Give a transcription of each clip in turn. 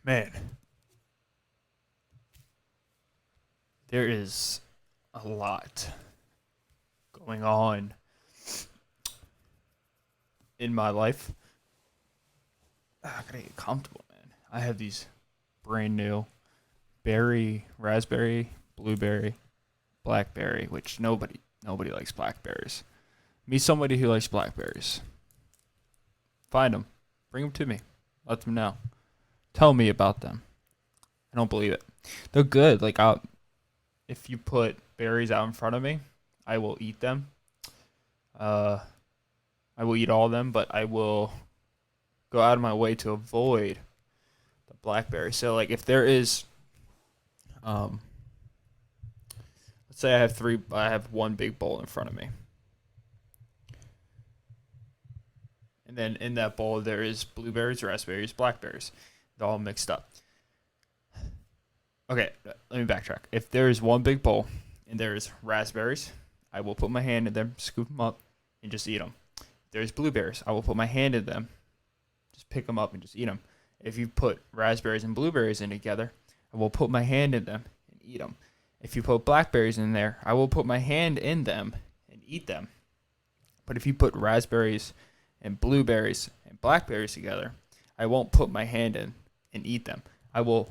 Man, there is a lot going on in my life. I gotta get comfortable, man. I have these brand new berry, raspberry, blueberry, blackberry, which nobody likes blackberries. Meet somebody who likes blackberries. Find them, bring them to me. Let them know. Tell me about them. I don't believe it. They're good. If you put berries out in front of me, I will eat them. Uh, I will eat all of them, but I will go out of my way to avoid the blackberry. So like if there is um let's say I have one big bowl in front of me. And then in that bowl there is blueberries, raspberries, blackberries. They're all mixed up. Okay, let me backtrack. If there is one big bowl and there is raspberries, I will put my hand in them, scoop them up, and just eat them. If there's blueberries, I will put my hand in them, just pick them up and just eat them. If you put raspberries and blueberries in together, I will put my hand in them and eat them. If you put blackberries in there, I will put my hand in them and eat them. But if you put raspberries and blueberries and blackberries together, I won't put my hand in and eat them. I will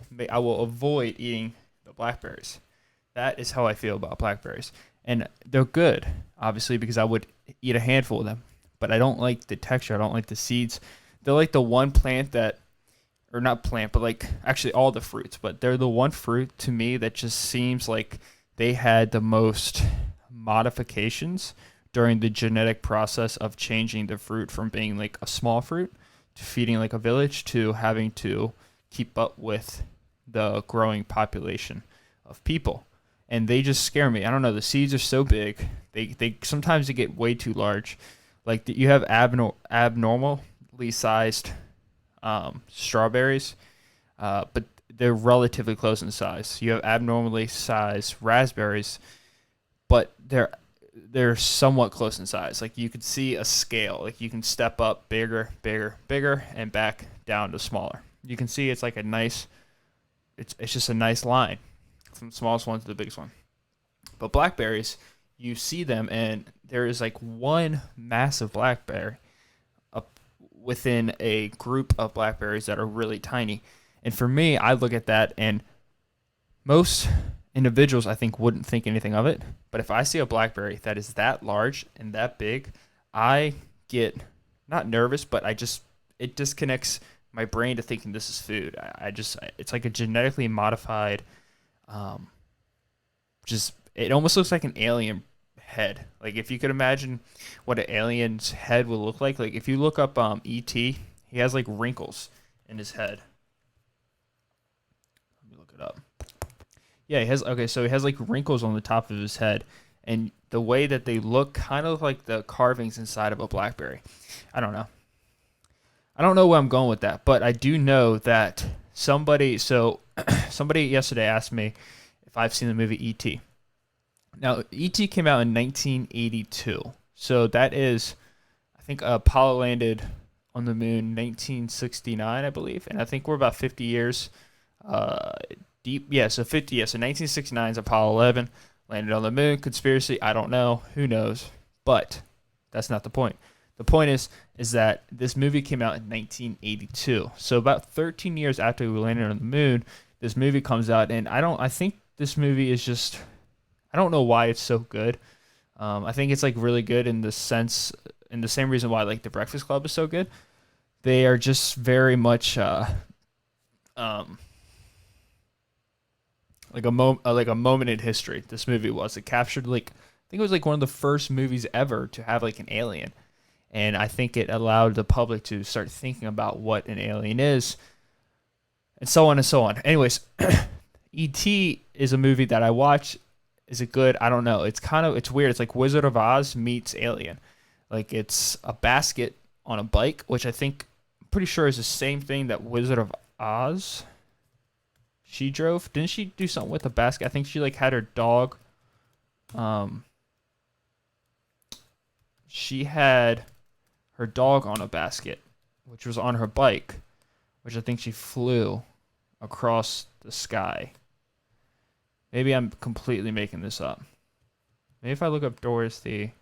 avoid eating the blackberries. That is how I feel about blackberries. And they're good, obviously, because I would eat a handful of them. But I don't like the texture. I don't like the seeds. They're like the one plant that, or not plant, but like actually all the fruits. But they're the one fruit to me that just seems like they had the most modifications during the genetic process of changing the fruit from being like a small fruit to feeding like a village to having to keep up with the growing population of people. And they just scare me. I don't know. The seeds are so big. They sometimes they get way too large. Like you have abnormally sized strawberries, but they're relatively close in size. You have abnormally sized raspberries, but they're somewhat close in size. Like you could see a scale. Like you can step up bigger, bigger, bigger, and back down to smaller. You can see it's like a nice. It's just a nice line from the smallest one to the biggest one. But blackberries, you see them, and there is like one massive blackberry up within a group of blackberries that are really tiny. And for me, I look at that, and most individuals I think wouldn't think anything of it. But if I see a blackberry that is that large and that big, I get not nervous, but it disconnects my brain to thinking this is food. It's like a genetically modified, um, just it almost looks like an alien head. Like if you could imagine what an alien's head would look like if you look up E.T., he has like wrinkles in his head. Let me look it up. Yeah, he has okay, so he has like wrinkles on the top of his head, and the way that they look kind of like the carvings inside of a blackberry. I don't know. I don't know where I'm going with that, but I do know that somebody yesterday asked me if I've seen the movie E.T. Now, E.T. came out in 1982. So that is, I think Apollo landed on the moon 1969, I believe. And I think we're about 50 years uh, deep. Yeah, so 50, yeah. So 1969 is Apollo 11, landed on the moon. Conspiracy, I don't know. Who knows? But that's not the point. The point is that this movie came out in 1982. So about 13 years after we landed on the moon, this movie comes out, and I think this movie is just I don't know why it's so good. I think it's like really good in the sense, in the same reason why like The Breakfast Club is so good. They are just very much um, like a moment in history. This movie was it captured like I think it was like one of the first movies ever to have like an alien, and I think it allowed the public to start thinking about what an alien is, and so on and so on. Anyways, E.T. is a movie that I watch. Is it good? I don't know. It's weird. It's like Wizard of Oz meets Alien. Like it's a basket on a bike, which I'm pretty sure is the same thing that Wizard of Oz she drove. Didn't she do something with a basket? I think she like had her dog. Um, she had her dog on a basket, which was on her bike, which I think she flew. across the sky. Maybe I'm completely making this up. Maybe if I look up Dorothy,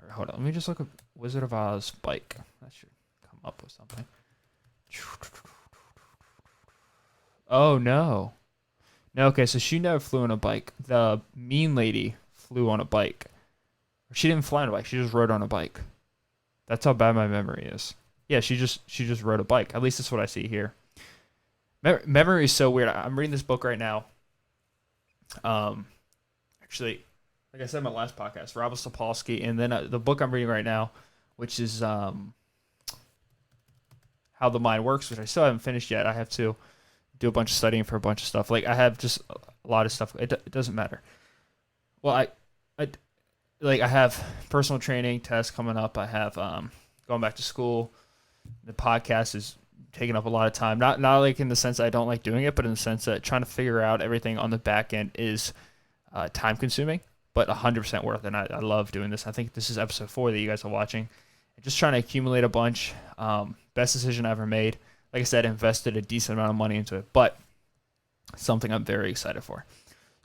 or hold on, let me just look up Wizard of Oz bike. That should come up with something. Oh no. No, okay, so she never flew on a bike. The mean lady flew on a bike. She didn't fly on a bike, she just rode on a bike. That's how bad my memory is. Yeah, she just rode a bike. At least that's what I see here. Memory is so weird. I'm reading this book right now. Actually, like I said in my last podcast, Robert Sapolsky, and then the book I'm reading right now, which is How the Mind Works, which I still haven't finished yet. I have to do a bunch of studying for a bunch of stuff. Like I have just a lot of stuff. It doesn't matter. Well, I have personal training tests coming up. I have going back to school. The podcast is taking up a lot of time. Not like in the sense that I don't like doing it, but in the sense that trying to figure out everything on the back end is time consuming, but 100% worth it. And I love doing this. I think this is episode 4 that you guys are watching. Just trying to accumulate a bunch. Best decision I ever made. Like I said, invested a decent amount of money into it, but something I'm very excited for.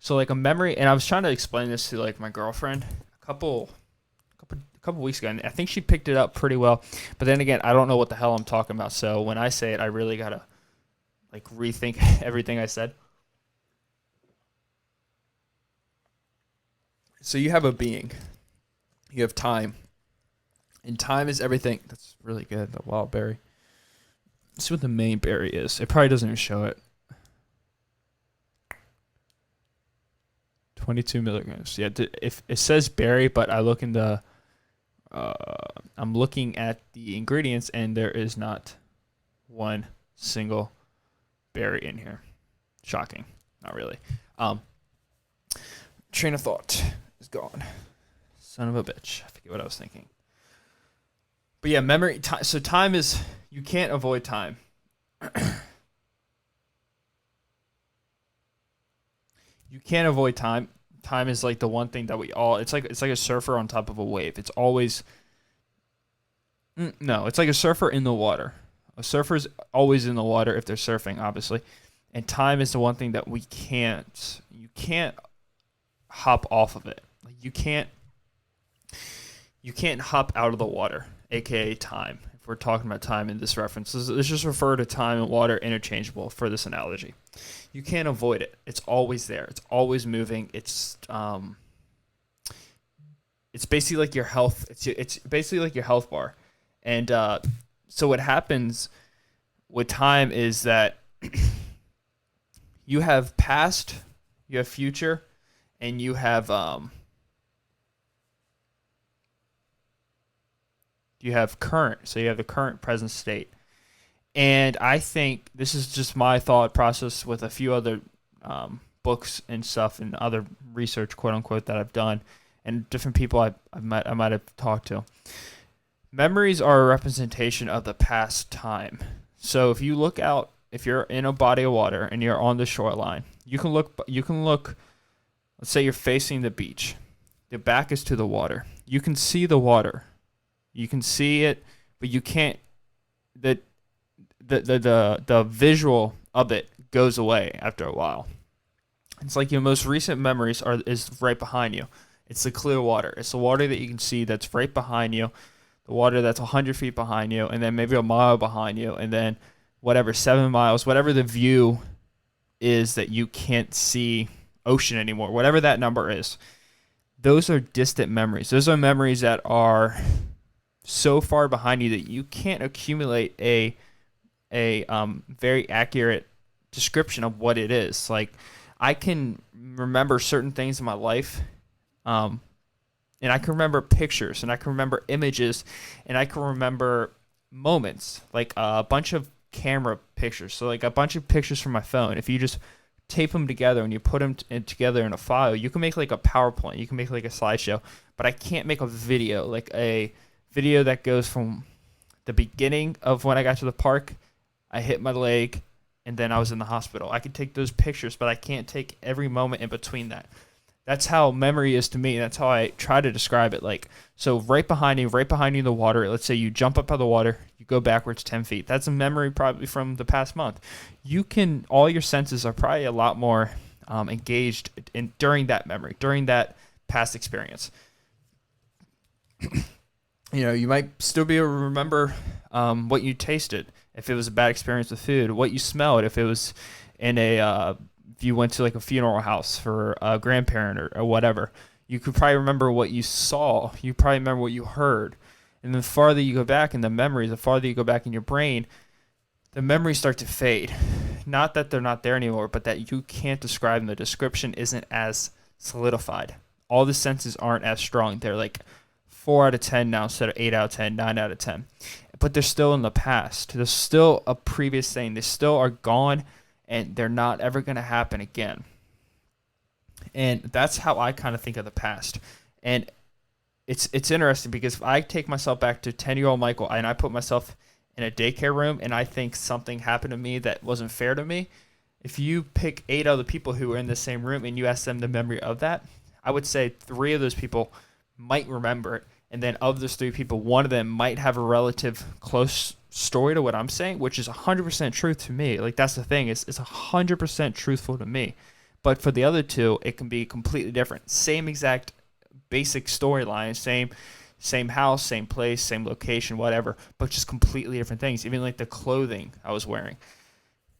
So like a memory, and I was trying to explain this to like my girlfriend a couple weeks ago, and I think she picked it up pretty well. But then again, I don't know what the hell I'm talking about. So when I say it, I really gotta like rethink everything I said. So you have a being, you have time, and time is everything. That's really good. The wild berry. Let's see what the main berry is. It probably doesn't even show it. 22 milligrams. Yeah, if it says berry, but I look in the I'm looking at the ingredients, and there is not one single berry in here. Shocking. Not really. Train of thought is gone. Son of a bitch. I forget what I was thinking. But yeah, memory. So time is, you can't avoid time. You can't avoid time. Time is like the one thing that we all. It's like a surfer on top of a wave. It's always. No, it's like a surfer in the water. A surfer's always in the water if they're surfing, obviously. And time is the one thing that we can't. You can't hop off of it. Like you can't hop out of the water, aka time. If we're talking about time in this reference, let's just refer to time and water interchangeable for this analogy. You can't avoid it. It's always there. It's always moving. It's basically like your health. It's basically like your health bar. And so what happens with time is that you have past, you have future, and you have current. So you have the current, present state. And I think this is just my thought process with a few other books and stuff and other research, quote unquote, that I've done, and different people I might have talked to. Memories are a representation of the past time. So if you look out, if you're in a body of water and you're on the shoreline, you can look. Let's say you're facing the beach. The back is to the water. You can see the water. You can see it, but you can't. The visual of it goes away after a while. It's like your most recent memories is right behind you. It's the clear water. It's the water that you can see that's right behind you, the water that's 100 feet behind you, and then maybe a mile behind you, and then whatever, 7 miles, whatever the view is that you can't see ocean anymore, whatever that number is. Those are distant memories. Those are memories that are so far behind you that you can't accumulate a very accurate description of what it is. Like I can remember certain things in my life, and I can remember pictures, and I can remember images, and I can remember moments, like a bunch of camera pictures. So like a bunch of pictures from my phone. If you just tape them together and you put them together in a file, you can make like a PowerPoint. You can make like a slideshow. But I can't make a video, like a video that goes from the beginning of when I got to the park, I hit my leg, and then I was in the hospital. I could take those pictures, but I can't take every moment in between that. That's how memory is to me. That's how I try to describe it. Like, so right behind you in the water. Let's say you jump up out of the water, you go backwards 10 feet. That's a memory probably from the past month. All your senses are probably a lot more engaged during that memory, during that past experience. You might still be able to remember what you tasted if it was a bad experience with food, what you smelled if it was in if you went to like a funeral house for a grandparent or whatever. You could probably remember what you saw. You probably remember what you heard. And the farther you go back in the memories, the farther you go back in your brain, the memories start to fade. Not that they're not there anymore, but that you can't describe them. The description isn't as solidified. All the senses aren't as strong. They're like 4 out of 10 now instead of 8 out of 10, 9 out of 10. But they're still in the past. There's still a previous thing. They still are gone, and they're not ever going to happen again. And that's how I kind of think of the past. And it's interesting because if I take myself back to 10-year-old Michael and I put myself in a daycare room and I think something happened to me that wasn't fair to me, if you pick 8 other people who were in the same room and you ask them the memory of that, I would say 3 of those people might remember it. And then of those 3 people, 1 of them might have a relative close story to what I'm saying, which is 100% truth to me. Like, that's the thing. It's 100% truthful to me. But for the other 2, it can be completely different. Same exact basic storyline, same house, same place, same location, whatever, but just completely different things. Even like the clothing I was wearing.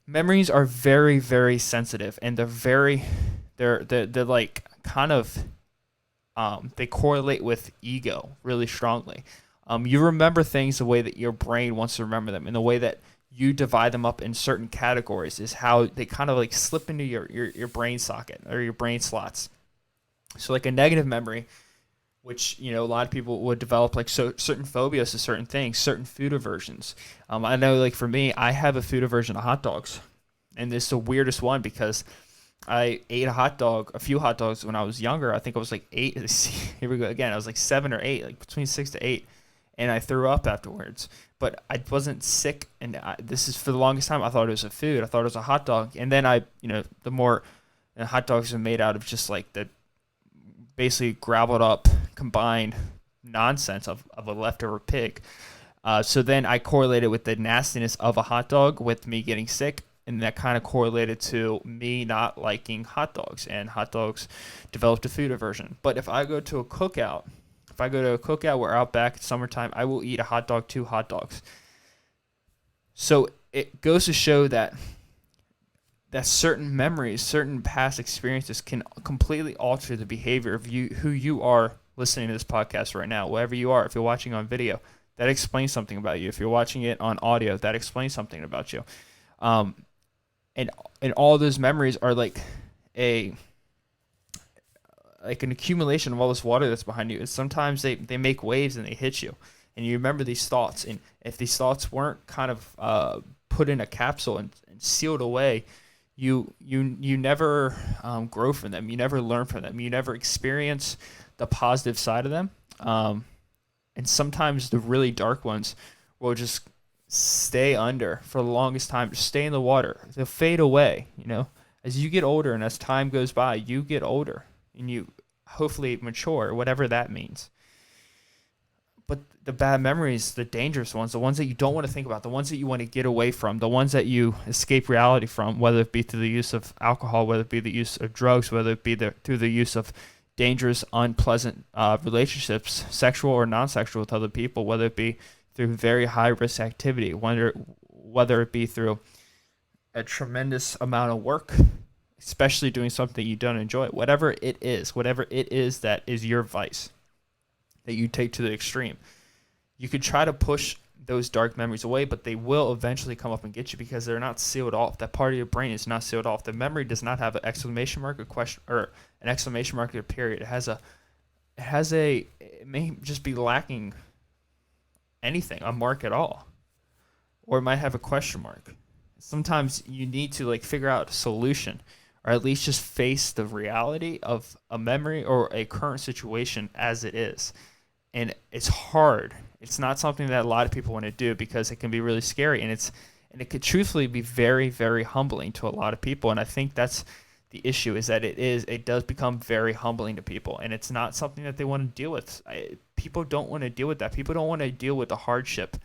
Memories are very, very sensitive, and they're like kind of they correlate with ego really strongly. You remember things the way that your brain wants to remember them, and the way that you divide them up in certain categories is how they kind of like slip into your brain socket or your brain slots. So like a negative memory, which, a lot of people would develop like certain phobias to certain things, certain food aversions. I know, like for me, I have a food aversion to hot dogs, and this is the weirdest one because I ate a few hot dogs when I was younger. I think I was like 8. Here we go again. I was like 7 or 8, like between 6 to 8, and I threw up afterwards. But I wasn't sick, and this is for the longest time. I thought it was a food. I thought it was a hot dog, and then the more hot dogs are made out of just like the basically gravelled up combined nonsense of a leftover pig. So then I correlated with the nastiness of a hot dog with me getting sick, and that kind of correlated to me not liking hot dogs, and hot dogs developed a food aversion. But if I go to a cookout, we're out back, it's summertime, I will eat a hot dog, 2 hot dogs. So it goes to show that certain memories, certain past experiences can completely alter the behavior of who you are listening to this podcast right now, wherever you are. If you're watching on video, that explains something about you. If you're watching it on audio, that explains something about you. And all those memories are like an accumulation of all this water that's behind you. And sometimes they make waves and they hit you, and you remember these thoughts. And if these thoughts weren't kind of put in a capsule and sealed away, you never grow from them. You never learn from them. You never experience the positive side of them. And sometimes the really dark ones will just stay under for the longest time, just stay in the water. They'll fade away, As you get older and as time goes by, you get older and you hopefully mature, whatever that means. But the bad memories, the dangerous ones, the ones that you don't want to think about, the ones that you want to get away from, the ones that you escape reality from, whether it be through the use of alcohol, whether it be the use of drugs, whether it be through the use of dangerous, unpleasant relationships, sexual or non-sexual with other people, whether it be through very high-risk activity, whether it be through a tremendous amount of work, especially doing something you don't enjoy, whatever it is that is your vice that you take to the extreme. You could try to push those dark memories away, but they will eventually come up and get you because they're not sealed off. That part of your brain is not sealed off. The memory does not have an exclamation mark, a question, or an exclamation mark, or a period. It may just be lacking anything, a mark at all, or it might have a question mark. Sometimes you need to figure out a solution, or at least just face the reality of a memory or a current situation as it is. And it's hard. It's not something that a lot of people want to do because it can be really scary, and it could truthfully be very, very humbling to a lot of people. And I think that's the issue is that it does become very humbling to people, and it's not something that they want to deal with. People don't want to deal with that. People don't want to deal with the hardship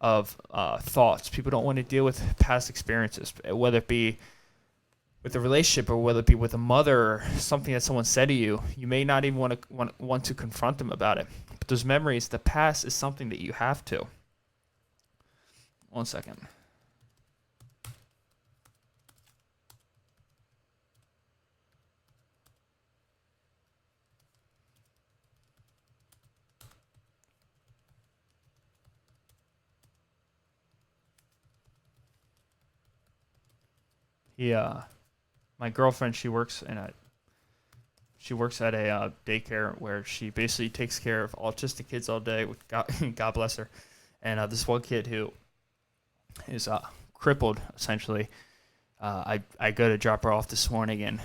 of thoughts. People don't want to deal with past experiences, whether it be with a relationship or whether it be with a mother or something that someone said to you. You may not even want to confront them about it. But those memories, the past is something that you have to. One second. Yeah, my girlfriend, she works at a daycare where she basically takes care of autistic kids all day. With God, God bless her. And this one kid who is crippled essentially. I go to drop her off this morning, and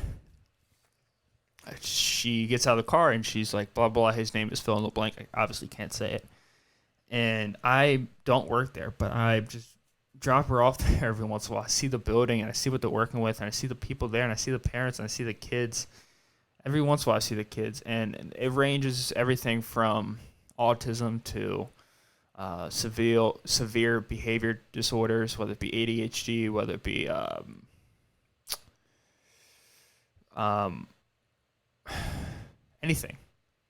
she gets out of the car and she's like, blah blah. His name is fill in the blank. I obviously can't say it. And I don't work there, but I just drop her off there every once in a while. I see the building and I see what they're working with, and I see the people there, and I see the parents, and I see the kids. Every once in a while, I see the kids, and it ranges everything from autism to severe behavior disorders, whether it be ADHD, whether it be um, anything,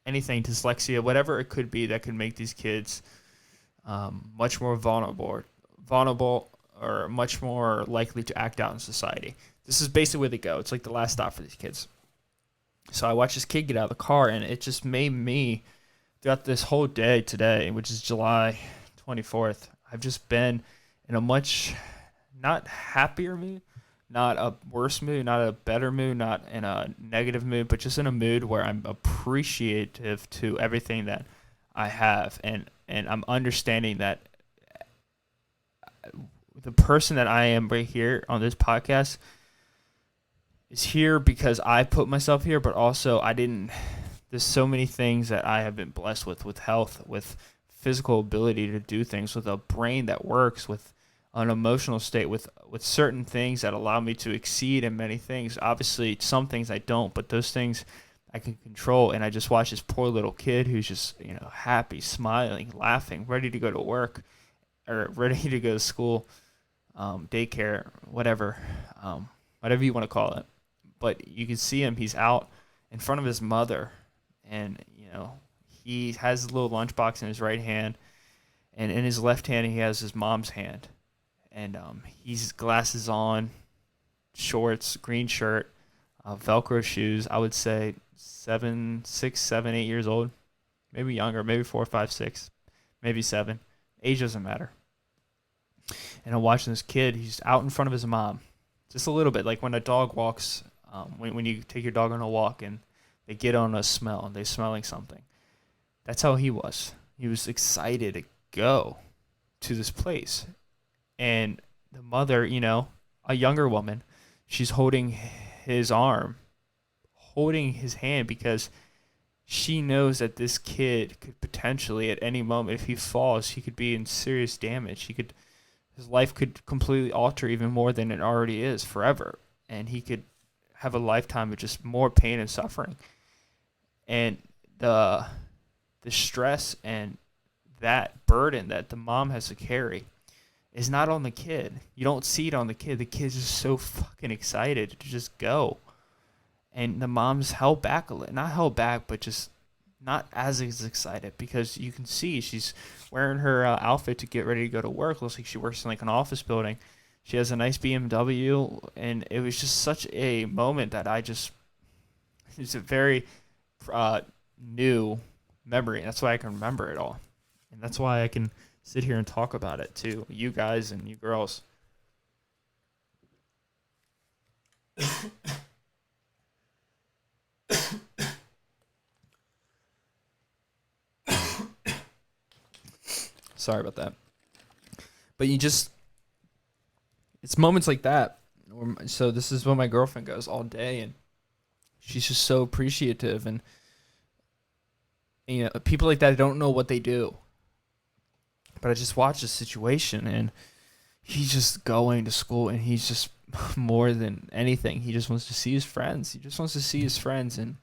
dyslexia, whatever it could be that could make these kids much more vulnerable or much more likely to act out in society. This is basically where they go. It's like the last stop for these kids. So I watched this kid get out of the car, and it just made me, throughout this whole day today, which is July 24th, I've just been in a much not happier mood, not a worse mood, not a better mood, not in a negative mood, but just in a mood where I'm appreciative to everything that I have, and I'm understanding that the person that I am right here on this podcast is here because I put myself here, but also there's so many things that I have been blessed with health, with physical ability to do things, with a brain that works, with an emotional state, with certain things that allow me to exceed in many things. Obviously, some things I don't, but those things I can control. And I just watch this poor little kid who's just, happy, smiling, laughing, ready to go to work or ready to go to school, daycare, whatever you want to call it. But you can see him, he's out in front of his mother, and, he has a little lunchbox in his right hand, and in his left hand he has his mom's hand. And he's glasses on, shorts, green shirt, Velcro shoes. I would say 6, 7, 8 years old, maybe younger, maybe 4, 5, 6, maybe 7. Age doesn't matter. And I'm watching this kid. He's out in front of his mom, just a little bit, like when a dog walks. When you take your dog on a walk and they get on a smell and they're smelling something. That's how he was. He was excited to go to this place. And the mother, a younger woman, she's holding his arm, holding his hand, because she knows that this kid could potentially at any moment, if he falls, he could be in serious damage. His life could completely alter even more than it already is forever. And he could have a lifetime of just more pain and suffering. And the stress and that burden that the mom has to carry is not on the kid. You don't see it on the kid. The kid's just so fucking excited to just go. And the mom's held back a little. Not held back, but just not as excited, because you can see she's wearing her outfit to get ready to go to work. Looks like she works in like an office building. She has a nice BMW, and it was just such a moment that it's a very new memory. That's why I can remember it all. And that's why I can sit here and talk about it to you guys and you girls. Sorry about that. But it's moments like that. So this is when my girlfriend goes all day, and she's just so appreciative. And people like that, I don't know what they do. But I just watch the situation, and he's just going to school, and he's just more than anything. He just wants to see his friends. He just wants to see his friends, and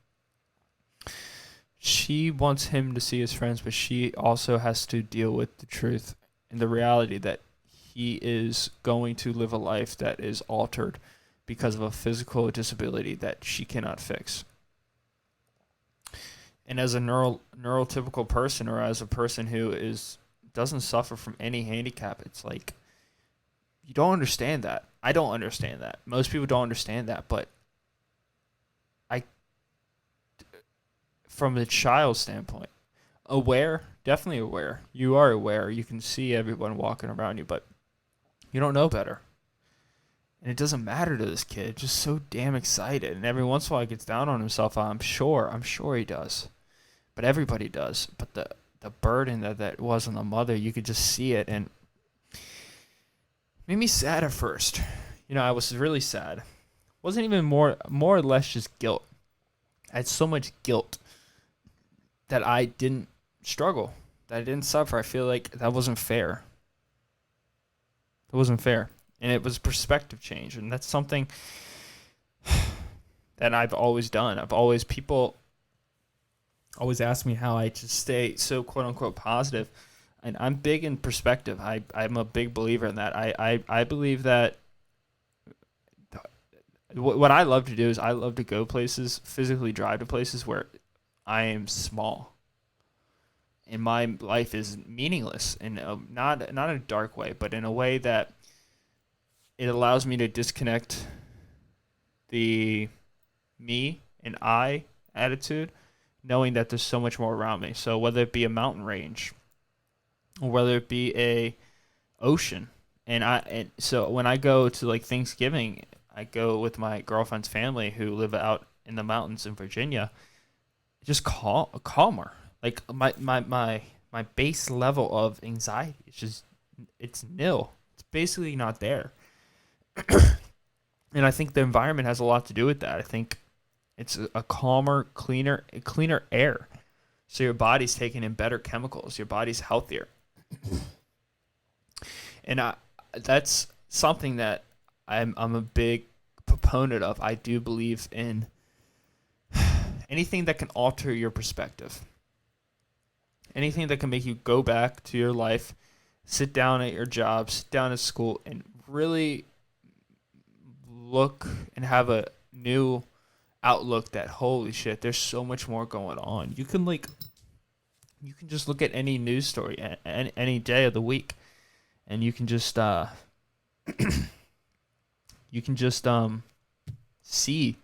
she wants him to see his friends, but she also has to deal with the truth and the reality that he is going to live a life that is altered because of a physical disability that she cannot fix. And as a neurotypical person, or as a person who doesn't suffer from any handicap, it's like you don't understand that. I don't understand that. Most people don't understand that, but from the child standpoint, aware, definitely aware. You are aware. You can see everyone walking around you, but you don't know better. And it doesn't matter to this kid. Just so damn excited. And every once in a while he gets down on himself. I'm sure he does. But everybody does. But the burden that was on the mother, you could just see it, and it made me sad at first. I was really sad. Wasn't even more or less just guilt. I had so much guilt that I didn't struggle, that I didn't suffer. I feel like that wasn't fair. It wasn't fair. And it was perspective change. And that's something that I've always done. People always ask me how I just stay so quote unquote positive. And I'm big in perspective. I'm a big believer in that. I believe that what I love to do is I love to go places, physically drive to places where I am small, and my life is meaningless, and not in a dark way, but in a way that it allows me to disconnect the me and I attitude, knowing that there's so much more around me. So whether it be a mountain range, or whether it be a ocean, and so when I go to like Thanksgiving, I go with my girlfriend's family who live out in the mountains in Virginia. Just calmer. Like my base level of anxiety, it's nil. It's basically not there. And I think the environment has a lot to do with that. I think it's a calmer, cleaner air. So your body's taking in better chemicals. Your body's healthier. And that's something that I'm a big proponent of. I do believe in anything that can alter your perspective. Anything that can make you go back to your life, sit down at your job, sit down at school, and really look and have a new outlook that, holy shit, there's so much more going on. You can just look at any news story any day of the week, and you can just see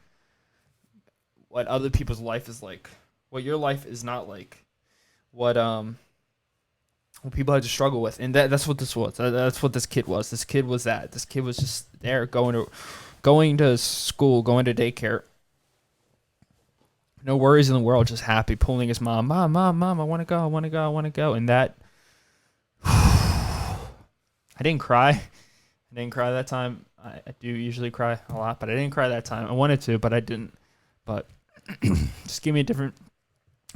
what other people's life is like, what your life is not like, what people had to struggle with. And that's what this was. That's what this kid was. This kid was that. This kid was just there going to school, going to daycare. No worries in the world, just happy, pulling his mom, I want to go. And that, I didn't cry. That time. I do usually cry a lot, but I didn't cry that time. I wanted to, but I didn't. But just give me a different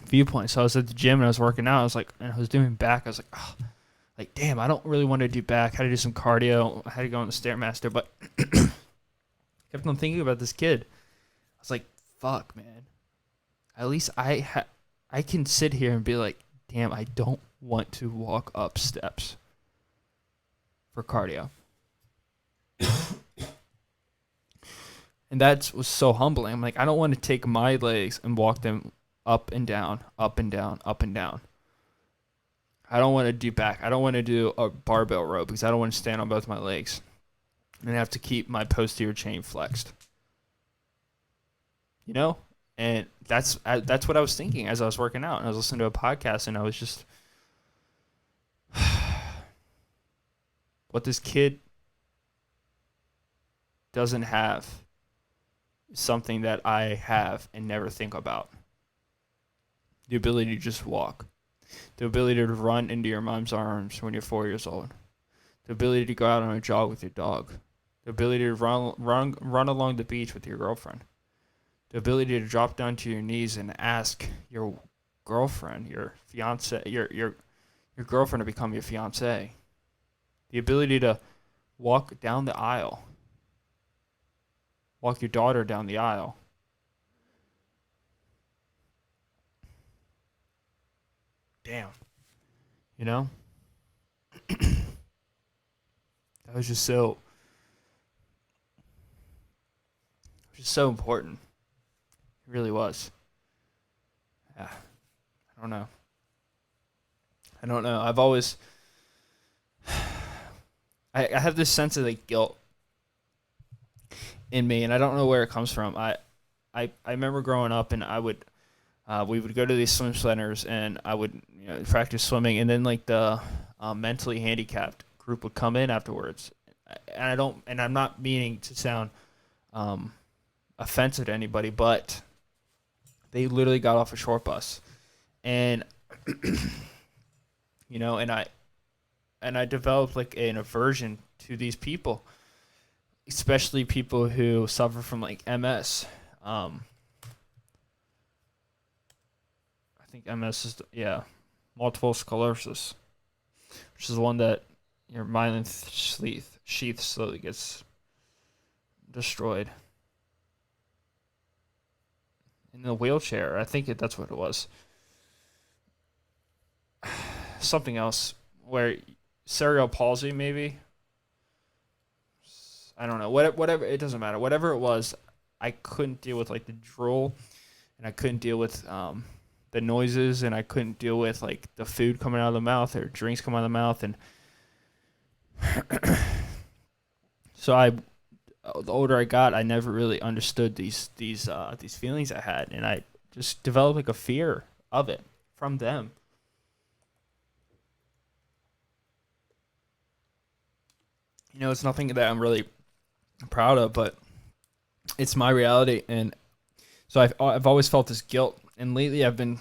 viewpoint. So I was at the gym and I was working out. I was doing back. I was like, oh, like, damn, I don't really want to do back. I had to do some cardio. I had to go on the Stairmaster, but kept on thinking about this kid. I was like, fuck, man. At least I can sit here and be like, damn, I don't want to walk up steps for cardio. And that was so humbling. I'm like, I don't want to take my legs and walk them up and down, up and down, up and down. I don't want to do back. I don't want to do a barbell row because I don't want to stand on both my legs and have to keep my posterior chain flexed. And that's what I was thinking as I was working out, and I was listening to a podcast, and I was just, what this kid doesn't have is something that I have and never think about. The ability to just walk. The ability to run into your mom's arms when you're 4 years old. The ability to go out on a jog with your dog. The ability to run along the beach with your girlfriend. The ability to drop down to your knees and ask your girlfriend, your fiance, your girlfriend to become your fiance. The ability to walk down the aisle walk your daughter down the aisle. Damn. You know? That was just so important. It really was. Yeah. I don't know. I don't know. I've always I have this sense of like guilt in me, and I don't know where it comes from. I remember growing up, and we would go to these swim centers, and I would practice swimming, and then like the mentally handicapped group would come in afterwards, and I'm not meaning to sound um, offensive to anybody, but they literally got off a short bus, and and I developed like an aversion to these people, especially people who suffer from like MS. I think MS is multiple sclerosis, which is the one that your myelin sheath slowly gets destroyed. In the wheelchair, I think that's what it was. Something else where cerebral palsy maybe. I don't know. Whatever, it doesn't matter. Whatever it was, I couldn't deal with like the drool, and I couldn't deal with the noises, and I couldn't deal with like the food coming out of the mouth or drinks coming out of the mouth, and so the older I got, I never really understood these feelings I had, and I just developed like a fear of it from them. It's nothing that I'm really proud of, but it's my reality, and so I've always felt this guilt, and lately I've been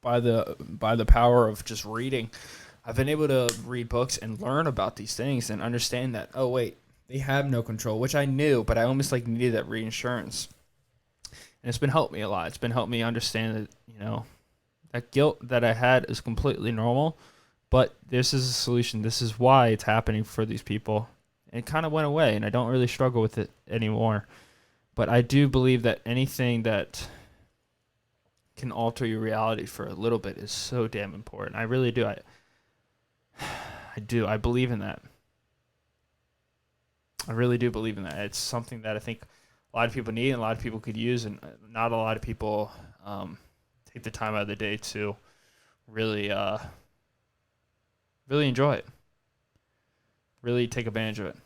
by the power of just reading, I've been able to read books and learn about these things and understand that, oh wait, they have no control, which I knew, but I almost like needed that reinsurance. And it's been helped me a lot. It's been helped me understand that, that guilt that I had is completely normal, but this is a solution. This is why it's happening for these people. And it kind of went away, and I don't really struggle with it anymore. But I do believe that anything that can alter your reality for a little bit is so damn important. I really do. I do. I believe in that. I really do believe in that. It's something that I think a lot of people need and a lot of people could use, and not a lot of people take the time out of the day to really, really enjoy it. Really take advantage of it.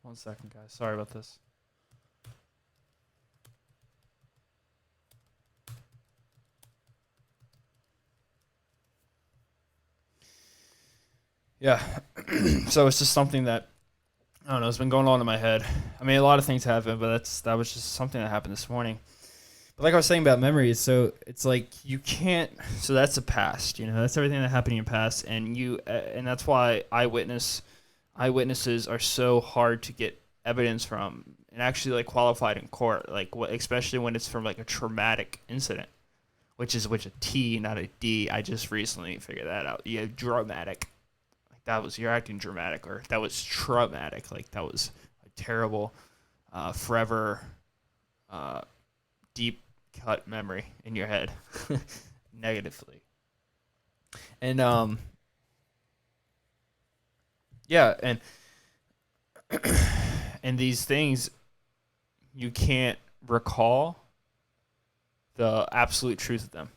One second, guys. Sorry about this. Yeah. So it's just something that I don't know. It's been going on in my head. I mean, a lot of things happen, but that was just something that happened this morning. But like I was saying about memories, so it's like you can't. So that's the past. That's everything that happened in your past, and that's why eyewitnesses are so hard to get evidence from and actually like qualified in court, like especially when it's from like a traumatic incident, which is a T, not a D. I just recently figured that out. Yeah, dramatic. Like that was you're acting dramatic, or that was traumatic. Like that was a terrible, forever, deep cut memory in your head, negatively. And yeah, and and these things you can't recall the absolute truth of them,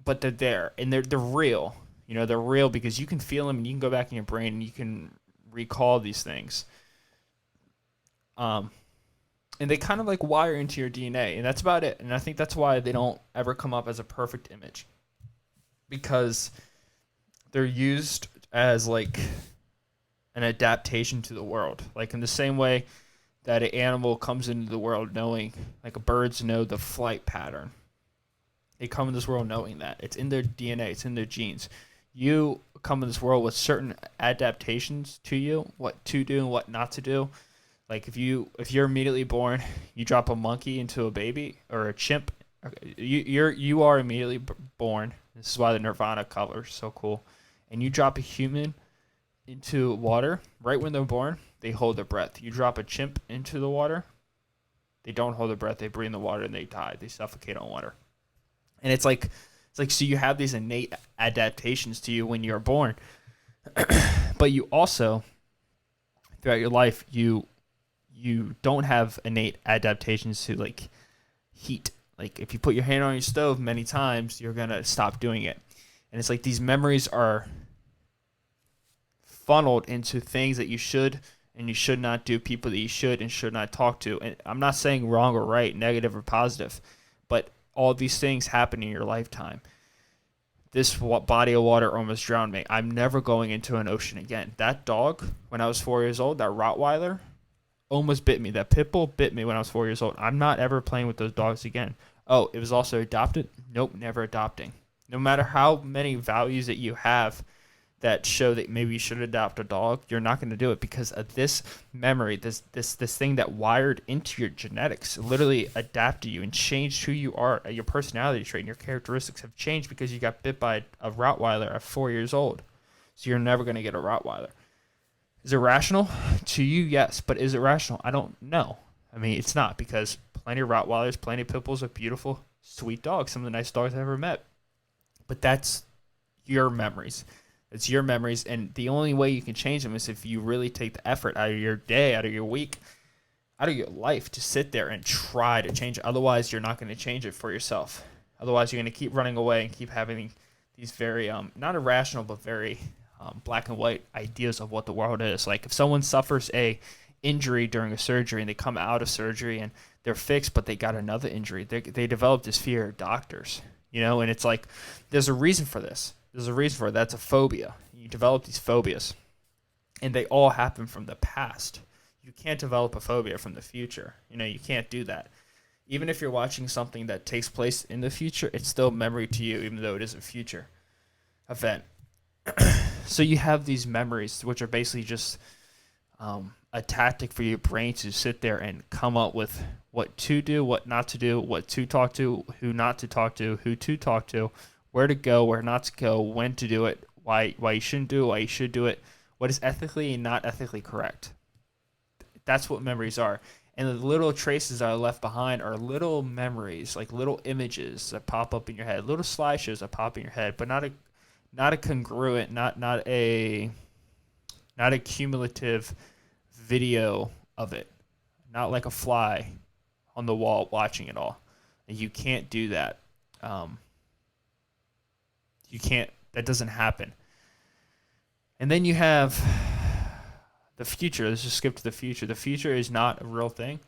but they're there and they're real. They're real because you can feel them and you can go back in your brain and you can recall these things. And they kind of like wire into your DNA, and that's about it. And I think that's why they don't ever come up as a perfect image, because they're used as like an adaptation to the world. Like in the same way that an animal comes into the world knowing, like birds know the flight pattern. They come in this world knowing that. It's in their DNA, it's in their genes. You come in this world with certain adaptations to you, what to do and what not to do. Like if you're immediately born, you drop a monkey into a baby or a chimp, you are immediately born. This is why the Nirvana cover is so cool. And you drop a human into water right when they're born, they hold their breath. You drop a chimp into the water, they don't hold their breath. They breathe in the water and they die. They suffocate on water. And it's like so you have these innate adaptations to you when you're born, but you also throughout your life you don't have innate adaptations to like heat. Like if you put your hand on your stove many times, you're gonna stop doing it. And it's like these memories are funneled into things that you should and you should not do, people that you should and should not talk to. And I'm not saying wrong or right, negative or positive, but all these things happen in your lifetime. This body of water almost drowned me. I'm never going into an ocean again. That dog, when I was 4 years old, that Rottweiler, almost bit me. That pit bull bit me when I was 4 years old. I'm not ever playing with those dogs again. Oh, it was also adopted? Nope, never adopting. No matter how many values that you have that show that maybe you should adopt a dog, you're not going to do it because of this memory, this thing that wired into your genetics, literally adapted you and changed who you are. Your personality trait and your characteristics have changed because you got bit by a Rottweiler at 4 years old. So you're never going to get a Rottweiler. Is it rational? To you, yes. But is it rational? I don't know. I mean, it's not, because plenty of Rottweilers, plenty of pit bulls are beautiful, sweet dogs, some of the nicest dogs I've ever met. But that's your memories. It's your memories, and the only way you can change them is if you really take the effort out of your day, out of your week, out of your life to sit there and try to change it. Otherwise, you're not going to change it for yourself. Otherwise, you're going to keep running away and keep having these very, not irrational, but very black and white ideas of what the world is. Like if someone suffers a injury during a surgery and they come out of surgery and they're fixed, but they got another injury, they develop this fear of doctors, and it's like there's a reason for this. There's a reason for it. That's a phobia. You develop these phobias, and they all happen from the past. You can't develop a phobia from the future. You can't do that. Even if you're watching something that takes place in the future, it's still memory to you, even though it is a future event. So you have these memories, which are basically just a tactic for your brain to sit there and come up with what to do, what not to do, what to talk to, who not to talk to, who to talk to, where to go, where not to go, when to do it, why you shouldn't do it, why you should do it, what is ethically and not ethically correct. That's what memories are. And the little traces that are left behind are little memories, like little images that pop up in your head, little slideshows that pop in your head, but not a congruent, not a cumulative video of it, not like a fly on the wall watching it all. You can't do that. You can't. That doesn't happen. And then you have the future. Let's just skip to the future. The future is not a real thing.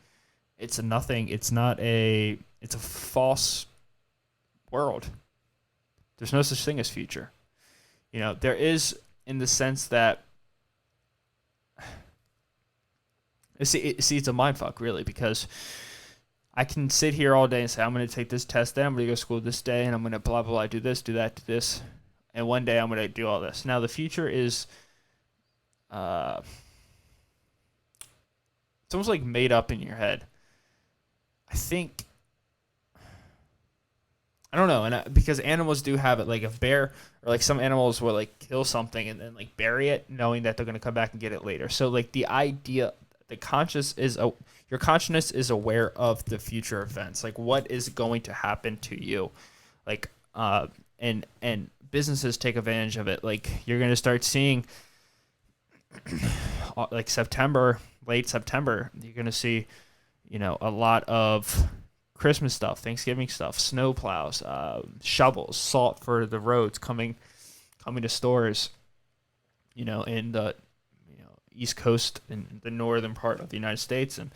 It's a nothing. It's a false world. There's no such thing as future. There is, in the sense that, it's a mindfuck, really, because I can sit here all day and say, I'm going to take this test day, I'm going to go to school this day, and I'm going to blah, blah, blah, do this, do that, do this, and one day I'm going to do all this. Now, the future is, it's almost like made up in your head. I don't know, and because animals do have it, like a bear, or like some animals will like kill something and then like bury it, knowing that they're going to come back and get it later. So like the idea, your consciousness is aware of the future events, like what is going to happen to you, like and businesses take advantage of it. Like you're going to start seeing like late September, you're going to see a lot of Christmas stuff, Thanksgiving stuff, snow plows, shovels, salt for the roads coming to stores, in the East Coast and the northern part of the United States, and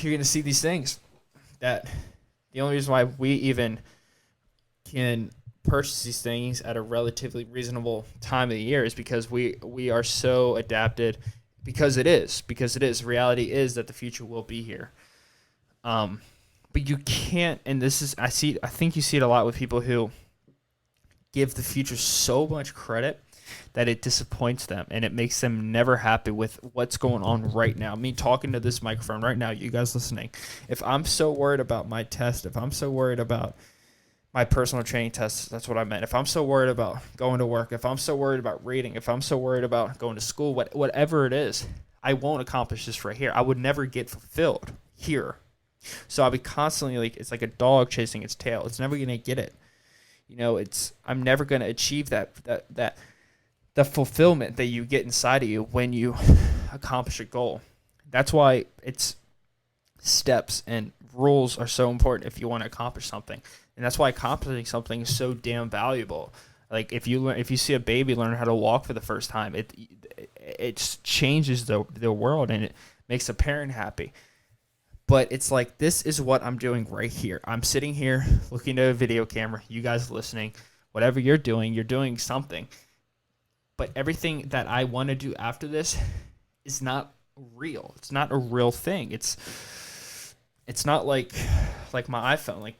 you're going to see these things. That the only reason why we even can purchase these things at a relatively reasonable time of the year is because we are so adapted, because it is reality is that the future will be here. But you can't, and this is, I think you see it a lot with people who give the future so much credit that it disappoints them and it makes them never happy with what's going on right now. Me talking to this microphone right now, you guys listening. If I'm so worried about my test, if I'm so worried about my personal training tests, that's what I meant. If I'm so worried about going to work, if I'm so worried about reading, if I'm so worried about going to school, whatever it is, I won't accomplish this right here. I would never get fulfilled here. So I'll be constantly like, it's like a dog chasing its tail. It's never going to get it. You know, I'm never going to achieve that the fulfillment that you get inside of you when you accomplish a goal. That's why it's steps and rules are so important if you want to accomplish something. And that's why accomplishing something is so damn valuable. Like if you see a baby learn how to walk for the first time, it changes the world and it makes a parent happy. But it's like, this is what I'm doing right here. I'm sitting here looking at a video camera, you guys listening, whatever you're doing something. But everything that I want to do after this is not real. It's not a real thing. It's not like my iPhone. Like,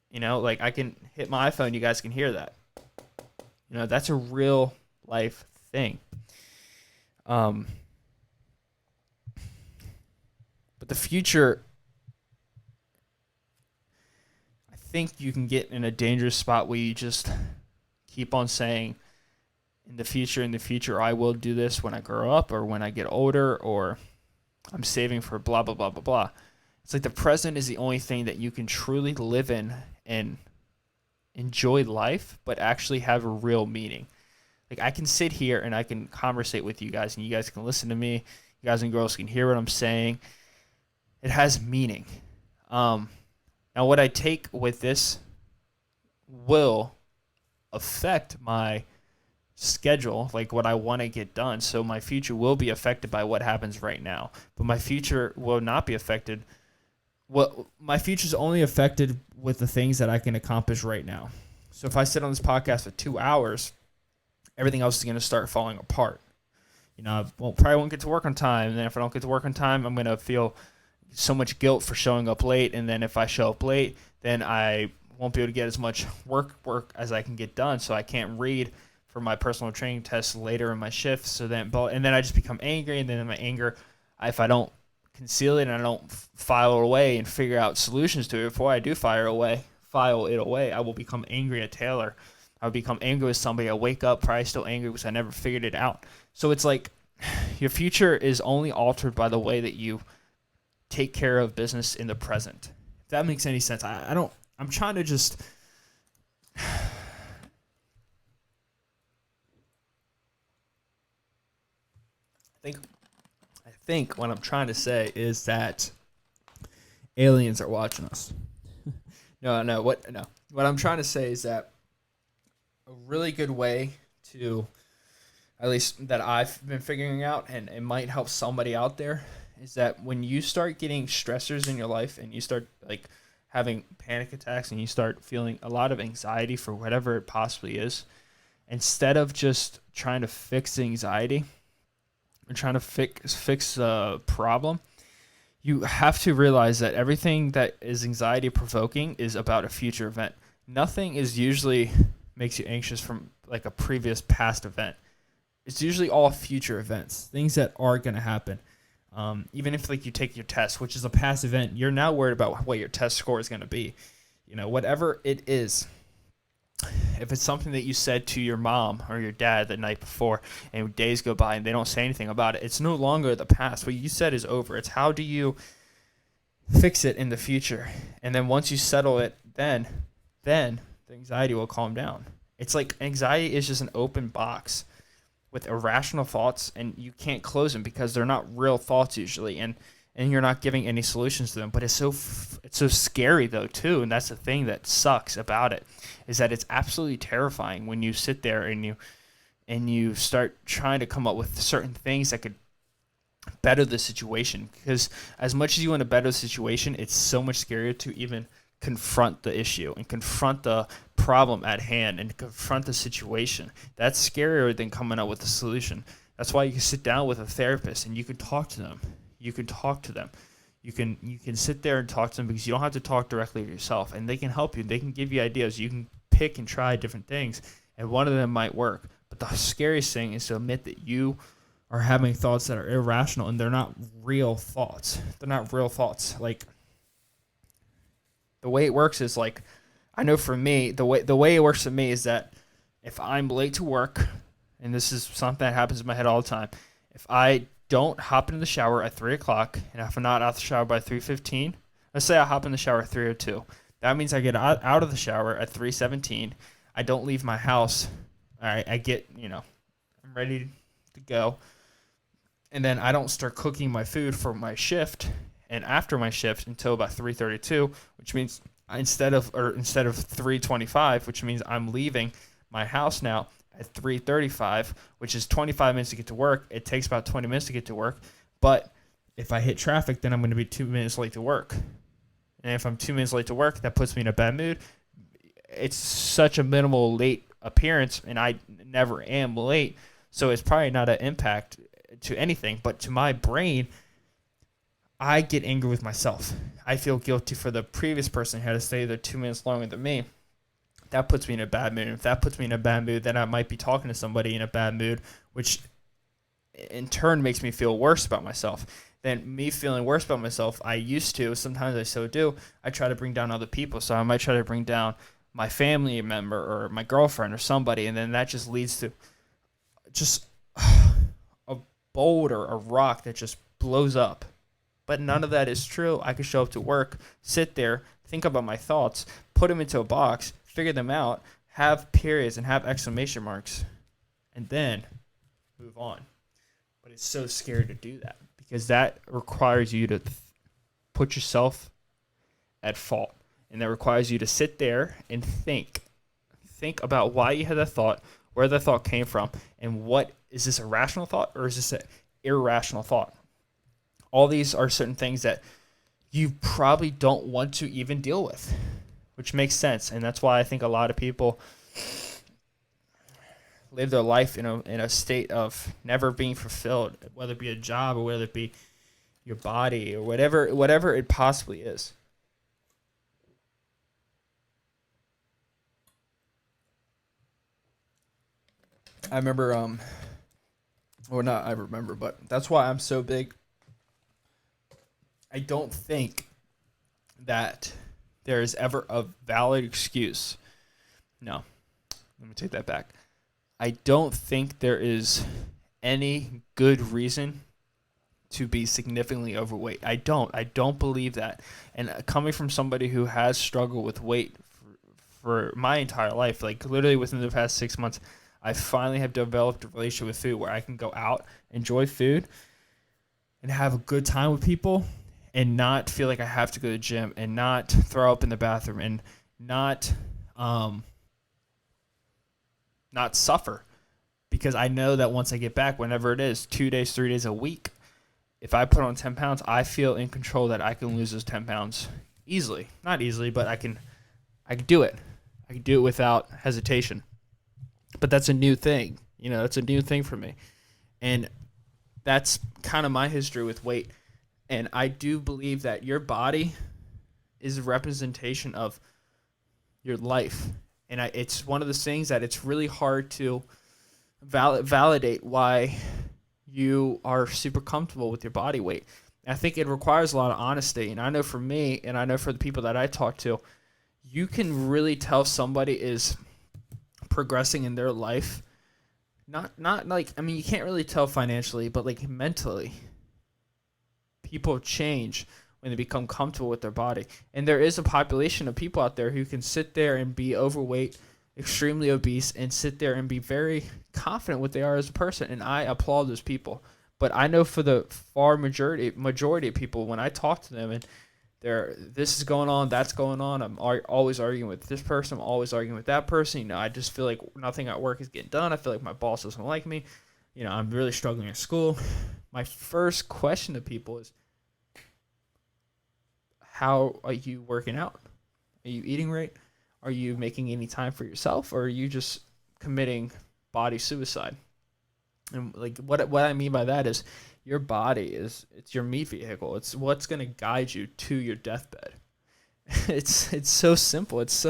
you know, like I can hit my iPhone, you guys can hear that. You know, that's a real life thing. But the future, I think you can get in a dangerous spot where you just keep on saying, in the future, I will do this when I grow up or when I get older, or I'm saving for blah, blah, blah, blah, blah. It's like the present is the only thing that you can truly live in and enjoy life, but actually have a real meaning. Like I can sit here and I can conversate with you guys and you guys can listen to me. You guys and girls can hear what I'm saying. It has meaning. Now what I take with this will affect my schedule, like what I want to get done. So my future will be affected by what happens right now, but my future will not be affected. Well, my future is only affected with the things that I can accomplish right now. So if I sit on this podcast for 2 hours, everything else is going to start falling apart. You know, probably won't get to work on time. And then if I don't get to work on time, I'm going to feel so much guilt for showing up late. And then if I show up late, then I won't be able to get as much work as I can get done. So I can't read for my personal training tests later in my shift. So then I just become angry. And then in my anger, if I don't conceal it and I don't file it away and figure out solutions to it before I do file it away, I will become angry at Taylor. I'll become angry with somebody. I'll wake up probably still angry because I never figured it out. So it's like your future is only altered by the way that you take care of business in the present. If that makes any sense. I'm trying to just I think what I'm trying to say is that aliens are watching us. No. What I'm trying to say is that a really good way to, at least that I've been figuring out, and it might help somebody out there, is that when you start getting stressors in your life and you start like having panic attacks and you start feeling a lot of anxiety for whatever it possibly is, instead of just trying to fix the anxiety and trying to fix the problem, you have to realize that everything that is anxiety provoking is about a future event. Nothing is usually makes you anxious from like a previous past event. It's usually all future events, things that are going to happen. Even if like you take your test, which is a past event, you're now worried about what your test score is going to be. You know, whatever it is. If it's something that you said to your mom or your dad the night before and days go by and they don't say anything about it, it's no longer the past. What you said is over. It's how do you fix it in the future? And then once you settle it, then the anxiety will calm down. It's like anxiety is just an open box with irrational thoughts, and you can't close them because they're not real thoughts usually, and you're not giving any solutions to them. But it's so scary though too, and that's the thing that sucks about it, is that it's absolutely terrifying when you sit there and you start trying to come up with certain things that could better the situation. Because as much as you want to better the situation, it's so much scarier to even confront the issue and confront the problem at hand and confront the situation. That's scarier than coming up with a solution. That's why you can sit down with a therapist and you can talk to them. You You can sit there and talk to them because you don't have to talk directly to yourself, and they can help you. They can give you ideas. You can pick and try different things, and one of them might work. But the scariest thing is to admit that you are having thoughts that are irrational and they're not real thoughts. They're not real thoughts. Like, the way it works is like, I know for me, the way it works for me is that if I'm late to work, and this is something that happens in my head all the time, if I don't hop into the shower at 3 o'clock, and if I'm not out the shower by 3:15, let's say I hop in the shower at 3:02, that means I get out of the shower at 3:17. I don't leave my house. I get, I'm ready to go. And then I don't start cooking my food for my shift and after my shift until about 3:32, which means instead of 3:25, which means I'm leaving my house now at 3:35, which is 25 minutes to get to work. It takes about 20 minutes to get to work, but if I hit traffic, then I'm going to be 2 minutes late to work. And if I'm 2 minutes late to work, that puts me in a bad mood. It's such a minimal late appearance, and I never am late, so it's probably not an impact to anything. But to my brain, I get angry with myself. I feel guilty for the previous person who had to stay there 2 minutes longer than me. That puts me in a bad mood. If that puts me in a bad mood, then I might be talking to somebody in a bad mood, which in turn makes me feel worse about myself. Then me feeling worse about myself, sometimes I still do, I try to bring down other people. So I might try to bring down my family member or my girlfriend or somebody, and then that just leads to just a boulder, a rock that just blows up. But none of that is true. I could show up to work, sit there, think about my thoughts, put them into a box, figure them out, have periods and have exclamation marks, and then move on. But it's so scary to do that because that requires you to put yourself at fault. And that requires you to sit there and think. Think about why you had that thought, where that thought came from, and what is this a rational thought or is this an irrational thought? All these are certain things that you probably don't want to even deal with, which makes sense. And that's why I think a lot of people live their life in a state of never being fulfilled, whether it be a job or whether it be your body or whatever it possibly is. I remember, but that's why I'm so big. I don't think that there is ever a valid excuse. No, let me take that back. I don't think there is any good reason to be significantly overweight. I don't believe that. And coming from somebody who has struggled with weight for my entire life, like literally within the past 6 months, I finally have developed a relationship with food where I can go out, enjoy food, and have a good time with people and not feel like I have to go to the gym and not throw up in the bathroom and not suffer. Because I know that once I get back, whenever it is, 2 days, 3 days, a week, if I put on 10 pounds, I feel in control that I can lose those 10 pounds easily. Not easily, but I can do it. I can do it without hesitation. But that's a new thing. That's a new thing for me. And that's kind of my history with weight. And I do believe that your body is a representation of your life. And it's one of those things that it's really hard to validate why you are super comfortable with your body weight. And I think it requires a lot of honesty. And I know for me, and I know for the people that I talk to, you can really tell somebody is progressing in their life. Not like, I mean, you can't really tell financially, but like mentally. People change when they become comfortable with their body. And there is a population of people out there who can sit there and be overweight, extremely obese, and sit there and be very confident what they are as a person. And I applaud those people. But I know for the far majority of people, when I talk to them and this is going on, that's going on, I'm always arguing with this person, I'm always arguing with that person. I just feel like nothing at work is getting done. I feel like my boss doesn't like me. I'm really struggling at school. My first question to people is, how are you working out? Are you eating right? Are you making any time for yourself, or are you just committing body suicide? And like what I mean by that is, your body it's your meat vehicle. It's what's gonna guide you to your deathbed. It's so simple. It's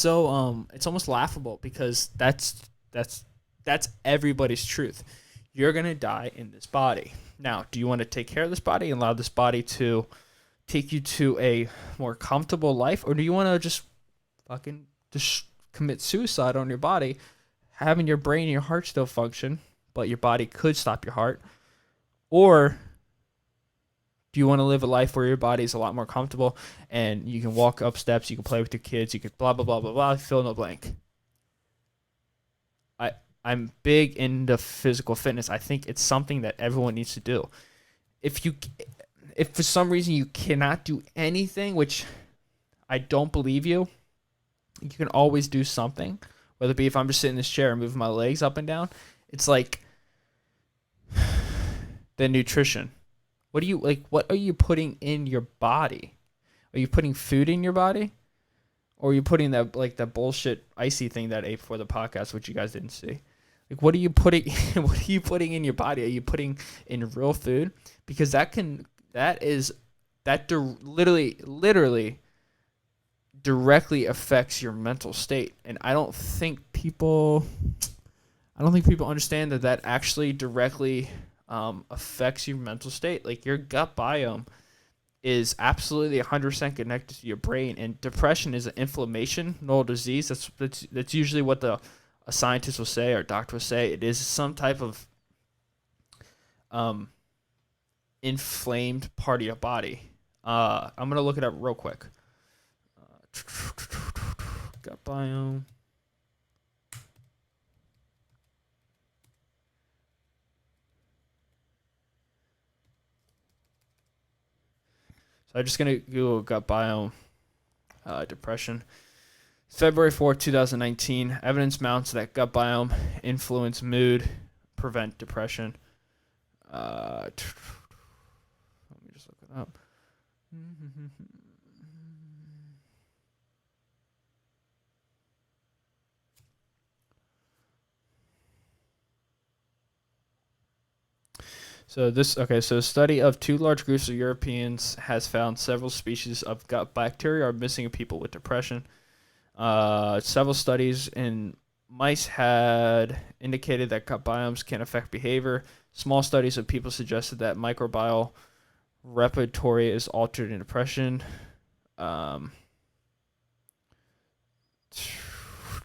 almost laughable because that's that's everybody's truth. You're gonna die in this body. Now, do you want to take care of this body and allow this body to take you to a more comfortable life, or do you want to just fucking just commit suicide on your body, having your brain and your heart still function, but your body could stop your heart? Or do you want to live a life where your body is a lot more comfortable and you can walk up steps, you can play with your kids, you could blah blah blah blah blah, fill in the blank. I'm big into physical fitness. I think it's something that everyone needs to do. If you if for some reason you cannot do anything, which I don't believe you, you can always do something. Whether it be if I'm just sitting in this chair and moving my legs up and down, it's like the nutrition. What do you like? What are you putting in your body? Are you putting food in your body, or are you putting that bullshit icy thing that I ate before the podcast, which you guys didn't see? Like, what are you putting? What are you putting in your body? Are you putting in real food? Because literally directly affects your mental state, and I don't think people understand that actually directly affects your mental state. Like, your gut biome is absolutely 100% connected to your brain, and depression is an inflammation, neural disease. That's usually what a scientist will say or a doctor will say. It is some type of inflamed part of your body. I'm gonna look it up real quick. Gut biome. So I'm just going to Google gut biome depression. February 4th, 2019. Evidence mounts that gut biome influence mood, prevent depression. Let me just look it up. So a study of two large groups of Europeans has found several species of gut bacteria are missing in people with depression. Several studies in mice had indicated that gut biomes can affect behavior. Small studies of people suggested that microbial repertoire is altered in depression. To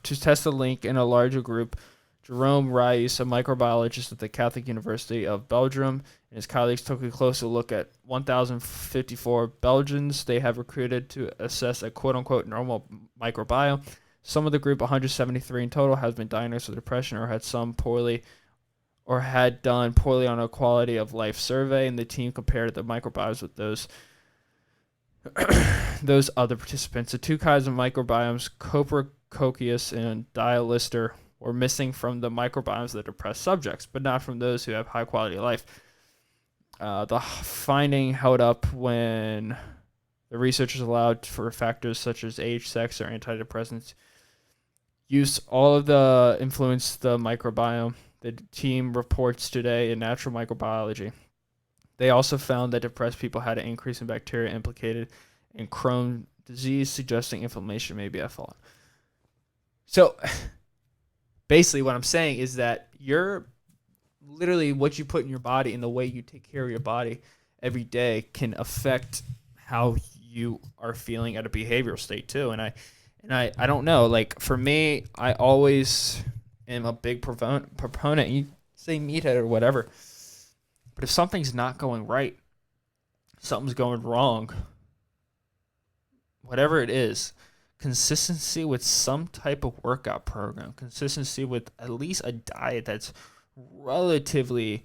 test the link in a larger group, Jerome Rice, a microbiologist at the Catholic University of Belgium, and his colleagues took a closer look at 1,054 Belgians they have recruited to assess a quote-unquote normal microbiome. Some of the group, 173 in total, has been diagnosed with depression or had done poorly on a quality of life survey, and the team compared the microbiomes with those other participants. The two kinds of microbiomes, Coprococcus and Dialister, were missing from the microbiomes of the depressed subjects, but not from those who have high quality life. The finding held up when the researchers allowed for factors such as age, sex, or antidepressants use all of the influence the microbiome. The team reports today in Natural Microbiology. They also found that depressed people had an increase in bacteria implicated in Crohn's disease, suggesting inflammation may be at fault. So basically what I'm saying is that you're literally what you put in your body and the way you take care of your body every day can affect how you are feeling at a behavioral state too. And I don't know, like for me, I always am a big proponent. You say meathead or whatever, but if something's not going right, something's going wrong, whatever it is, consistency with some type of workout program, consistency with at least a diet that's relatively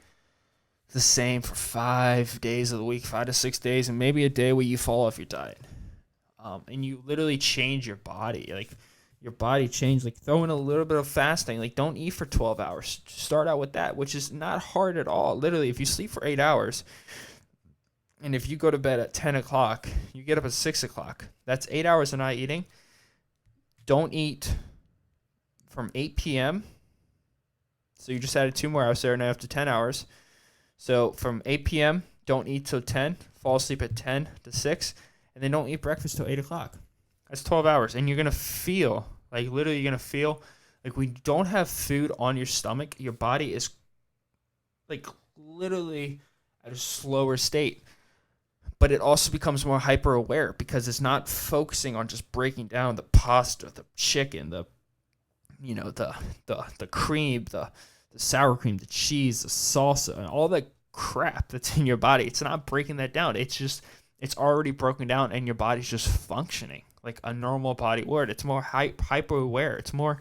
the same for 5 days of the week, 5 to 6 days, and maybe a day where you fall off your diet. And you literally change your body. Like, your body change, like throw in a little bit of fasting. Like, don't eat for 12 hours. Start out with that, which is not hard at all. Literally, if you sleep for 8 hours, and if you go to bed at 10 o'clock, you get up at 6 o'clock. That's 8 hours of not eating. Don't eat from 8 p.m. So you just added 2 more hours there, and after 10 hours, So from 8 p.m., don't eat till 10, fall asleep at 10 to 6, and then don't eat breakfast till 8 o'clock. That's 12 hours. And you're going to feel, like literally you're going to feel like when you don't have food on your stomach, your body is like literally at a slower state. But it also becomes more hyper aware because it's not focusing on just breaking down the pasta, the chicken, the cream, the sour cream, the cheese, the salsa, and all that crap that's in your body. It's not breaking that down. It's already broken down, and your body's just functioning like a normal body would. It's more hyper aware. It's more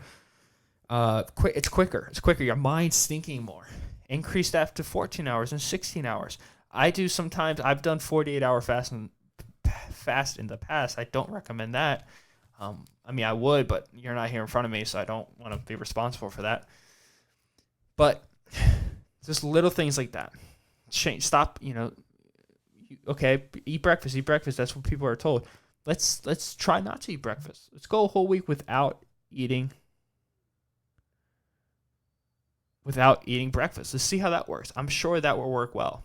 quick. It's quicker. It's quicker. Your mind's thinking more. Increase that to 14 hours and 16 hours. I do sometimes. I've done 48-hour fast in the past. I don't recommend that. I would, but you're not here in front of me, so I don't want to be responsible for that. But just little things like that. Change. Stop. Okay, eat breakfast. Eat breakfast. That's what people are told. Let's try not to eat breakfast. Let's go a whole week without eating breakfast. Let's see how that works. I'm sure that will work well.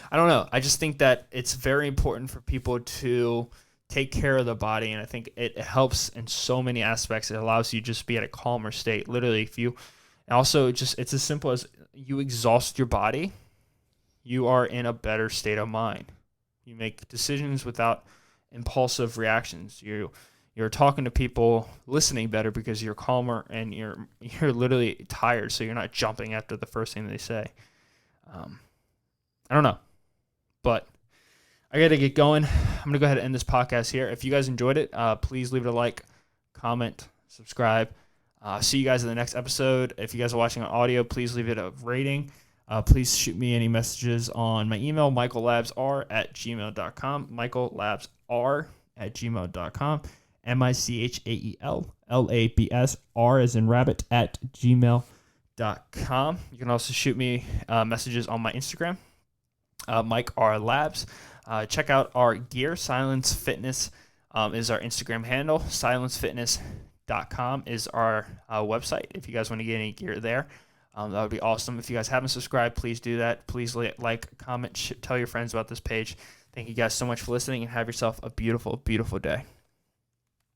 I don't know. I just think that it's very important for people to take care of the body, and I think it helps in so many aspects. It allows you to just be at a calmer state. Literally, it's as simple as you exhaust your body, you are in a better state of mind. You make decisions without impulsive reactions. You're talking to people, listening better because you're calmer and you're literally tired, so you're not jumping after the first thing they say. I don't know, but I got to get going. I'm going to go ahead and end this podcast here. If you guys enjoyed it, please leave it a like, comment, subscribe. See you guys in the next episode. If you guys are watching on audio, please leave it a rating. Please shoot me any messages on my email, michaellabsr@gmail.com, michaellabsr@gmail.com, michaellabsr as in rabbit @gmail.com. You can also shoot me messages on my Instagram, Mike R. Labs. Check out our gear. Silence Fitness is our Instagram handle. silencefitness.com is our website if you guys want to get any gear there. That would be awesome. If you guys haven't subscribed, please do that. Please like, comment, tell your friends about this page. Thank you guys so much for listening, and have yourself a beautiful, beautiful day.